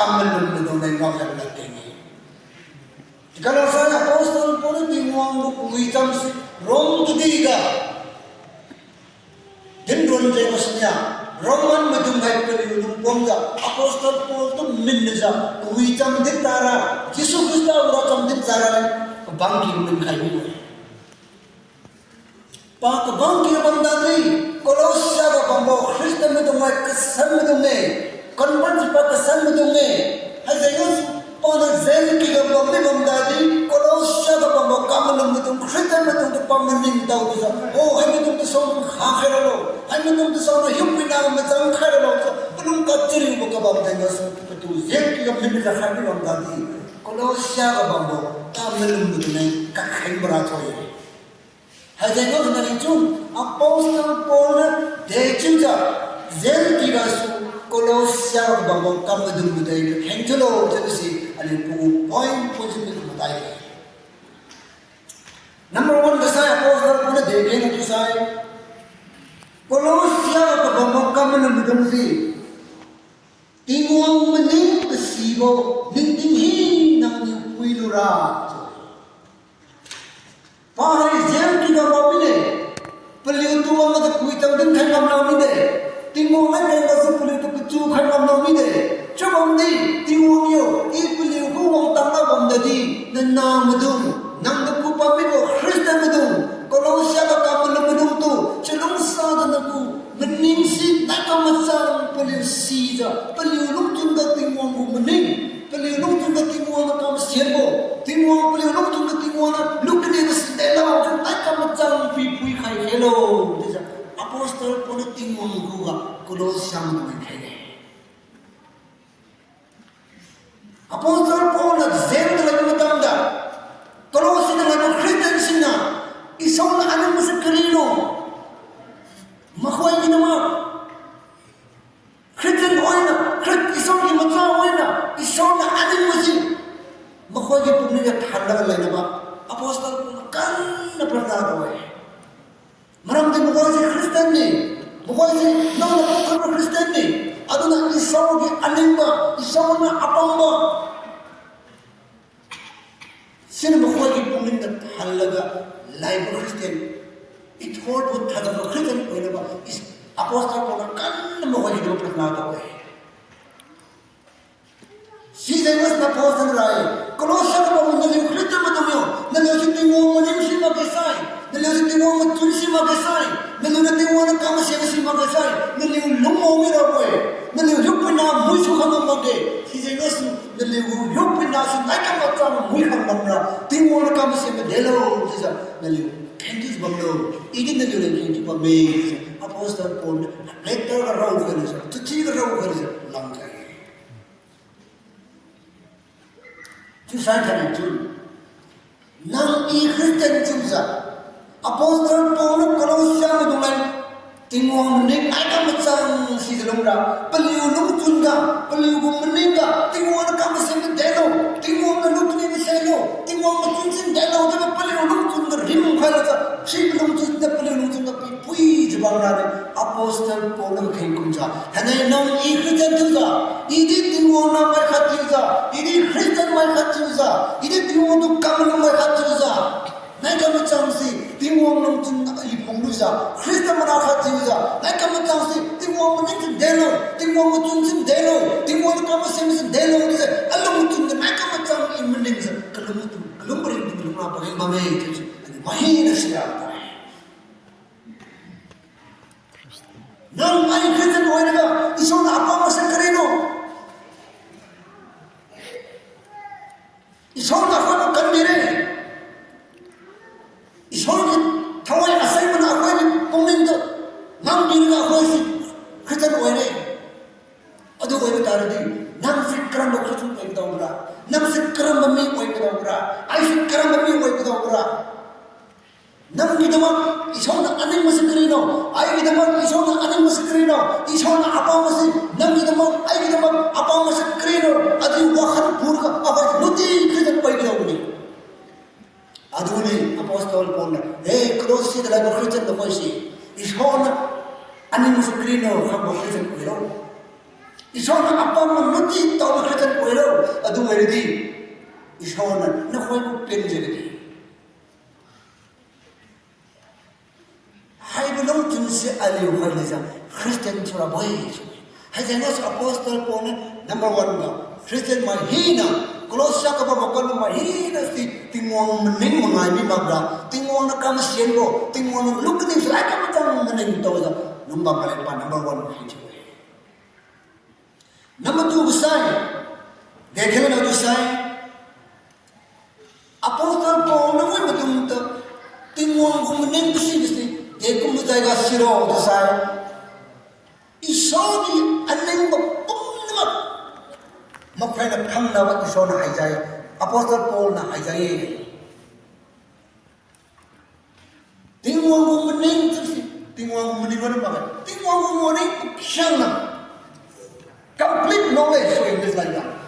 kamelum itu nengok yang tinggi. Kalau saya apostol pun tinggal kuitam si Rom ketiga, gendron jengosnya Roman medungai periudum bongga apostol pun tu minza kuitam ditara Yesus Kristus uratam ditara bangkit menkai ini. Pak bangkit bandari kalau siapa bangbo Kristen medungai kesan medungai konversi pak kesan medungai hasilnya orang zen kita bangkit bandari kalau siapa bangbo kamu medung Kristen medung tu pamening tahu bisa oh hai medung tu soal khakiralo hai medung tu soal hipina macam khakiralo belum kaciri buka bangkit tu zen kita minta khakir bandari kalau siapa bangbo kamu medung kakek beratoi hasilnya dari itu apostol Paul decinta zen kita kalau siapa bangbo kamu medung itu hengcelo jadi si ada poin positif mutaya. Number one saya apostol Paul dekin itu saya kalau siapa bangbo kamu medung si tinggal mening kesibo ning nang ni kuilura. Pahari zen kita bapile, peliu tu orang tu kuitam din khai kam naumi de, tinggal nak kasi peliu tu kecu khai kam naumi de, coba ni tinggal yo, i peliu ku orang tangga bam jadi, nana medung, nang tu ku pamilo Kristen medung, kalau siapa kamu medung tu, celung sada naku, meningsi nak macam peliu sida, peliu lung tungga tinggal ku mening. Peliu lung tungga tinggal na kamu siapa, tinggal peliu lung tungga tinggal na luk ni Ela tu tak macam pipui khai hello. Apostol pun tinggal juga kalau siapa tu khai. Apostol pun zen lagi macam dah. Kalau sini lagi Kristen sini, isau na anu masa kerino. Makwai ni nama. Kristen oina, isau ni macam oina, isau na anu masa. Makwai ni pun ni tanda lagi nama. Apostol pun kan pernah tahu. Maram tu bukan si Kristen ni, bukan si nama Kristen ni. Aduna isau di anima, isau na apamba. Sini bukan di peminat halaga lain Kristen. Itu pun halaga Kristen pun apa? Apostol pun kan bukan di pernah tahu. Si jenis apostol lain. Kalau siapa pun nanti Kristen macam yo, nanti si tinggal mana si magesai, nanti si tinggal macam si magesai, nanti orang kamu siapa si magesai, nanti lumau mira boy, nanti hupina musuh kamu mage, si jenis nanti hupina si naik macam musuh kamu, tinggal orang kamu siapa delo, nanti kendis banglo, ini nanti orang kendis pameh, apostol pun letter rau kerja, cuci rau kerja, langkai. Saya cakap itu, nang Kristen juga, apostol Paul kalau siapa dengan tinggal mening, ayam macam si selumra, peliu lung tunda, peliu meninggal, tinggal kamu sendiri delo, tinggal meluk ni selo, tinggal macam sendiri delo, tapi peliu lung tunda rim kalau tak, si lung tunda peliu lung tunda pui jebang nari, apostol Paul kengkumja, hanya nang Kristen juga. Ini tinggal nama mereka juga, ini Kristen mereka juga, ini tinggal tu kamu mereka juga. Mereka macam si tinggal nonton ipung juga, Kristen mereka juga. Mereka macam si tinggal menonton delo, tinggal menonton delo, tinggal kamu semua delo ni. Allah menonton mereka macam ini menonton kalau menonton, kalau beri kalau apa yang mami itu, mahir siapa? Nang ay Kristen orang ni, isu apa masa kerino? Isau nak apa kandire? Isau ni thawai asai mana apa ni pungin tu, nang diri apa si Kristen orang ni? Aduh orang tadi, nang sekarang doktor tu orang tahu berat, nang sekarang mami orang tahu berat, ay sekarang mami orang tahu berat. Nang kita mak isau nak aning masih kerino, ay kita mak isau nak aning masih kerino, isau nak apa masih, nang kita mak ay kita mak apa masih kerino, aduh wahan purga apa nuti kita pergi tahu ni. Aduh ni apostol Paul, cross si dalam Kristen tu kau si, isau nak aning masih kerino, kamu Kristen kerino, Isona apa menuti tahu kerajaan Pulau, adu meredi. Isona nak kau ibu penjadi. Hai belum jenis aliu hai leja Kristen cura boy. Hai jenis apostol pun number 1 ga. Kristen mahina. Kalau siapa bawa mahina si tingwang mening mengai ni magra. Tingwang nak kamu siengo. Tingwang look ni selai kamu jangan mening tahu ga. Number 1 hijau. Number 2 besar, देखने में तो साइ, अपोस्तल पौने में मतलब तो तीनों घूमने किसी देखो मुझे का सिरो तो साइ, ईश्वरी अन्य बपुन्ना, मक्खन खम ना वो ईश्वर ना हाई जाए, अपोस्तल पौल ना हाई जाए, तीनों घूमने किसी, तीनों घूमने वाले बाग, तीनों घूमने क्या ना complete knowledge